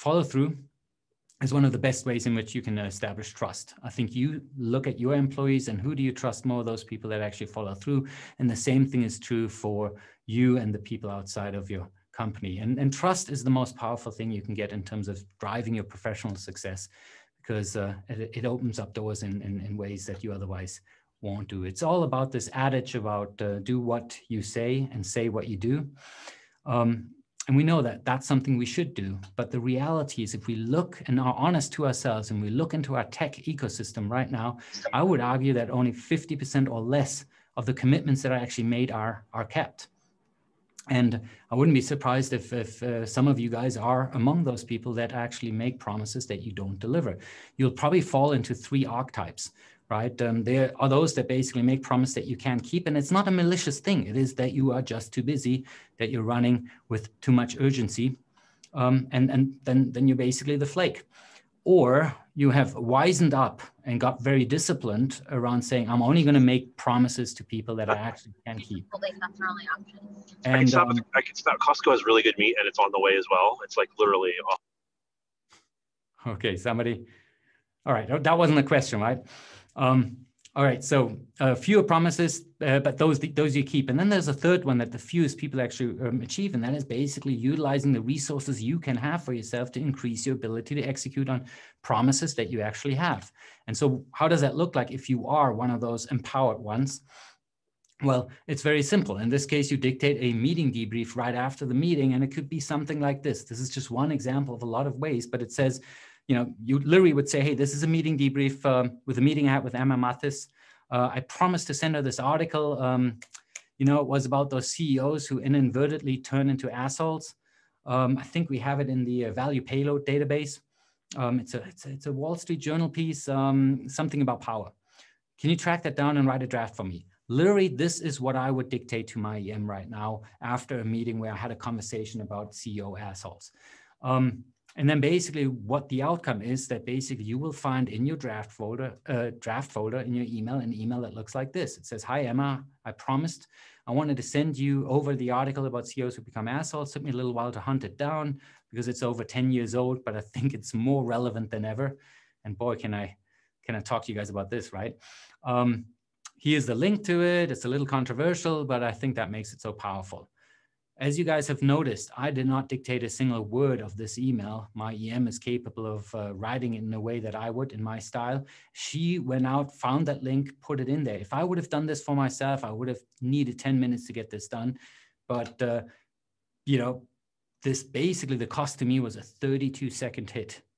follow through is one of the best ways in which you can establish trust. I think you look at your employees and who do you trust more? Those people that actually follow through. And the same thing is true for you and the people outside of your company. And trust is the most powerful thing you can get in terms of driving your professional success, because it opens up doors in ways that you otherwise won't do. It's all about this adage about do what you say and say what you do. And we know that that's something we should do. But the reality is, if we look and are honest to ourselves and we look into our tech ecosystem right now, I would argue that only 50% or less of the commitments that are actually made are kept. And I wouldn't be surprised if some of you guys are among those people that actually make promises that you don't deliver. You'll probably fall into 3 archetypes, right? There are those that basically make promise that you can't keep, and it's not a malicious thing. It is that you are just too busy, that you're running with too much urgency, and then you're basically the flake. Or you have wisened up and got very disciplined around saying, I'm only going to make promises to people that I actually can keep. That's our only option. And I can stop. Costco has really good meat, and it's on the way as well. It's like literally. Okay, somebody. All right, that wasn't a question, right? All right, so fewer promises, but those you keep. And then there's a third one that the fewest people actually achieve, and that is basically utilizing the resources you can have for yourself to increase your ability to execute on promises that you actually have. And so how does that look like if you are one of those empowered ones? Well, it's very simple. In this case, you dictate a meeting debrief right after the meeting, and it could be something like this. This is just one example of a lot of ways, but it says, you know, you literally would say, hey, this is a meeting debrief with a meeting I had with Emma Mathis. I promised to send her this article. You know, it was about those CEOs who inadvertently turn into assholes. I think we have it in the value payload database. It's a Wall Street Journal piece, something about power. Can you track that down and write a draft for me? Literally, this is what I would dictate to my EM right now after a meeting where I had a conversation about CEO assholes. And then basically what the outcome is that basically you will find in your draft folder in your email, an email that looks like this. It says, hi, Emma, I promised I wanted to send you over the article about CEOs who become assholes. It took me a little while to hunt it down because it's over 10 years old, but I think it's more relevant than ever. And boy, can I talk to you guys about this, right? Here's the link to it. It's a little controversial, but I think that makes it so powerful. As you guys have noticed, I did not dictate a single word of this email. My EM is capable of writing it in a way that I would in my style. She went out, found that link, put it in there. If I would have done this for myself, I would have needed 10 minutes to get this done. But, you know, this basically, the cost to me was a 32-second hit.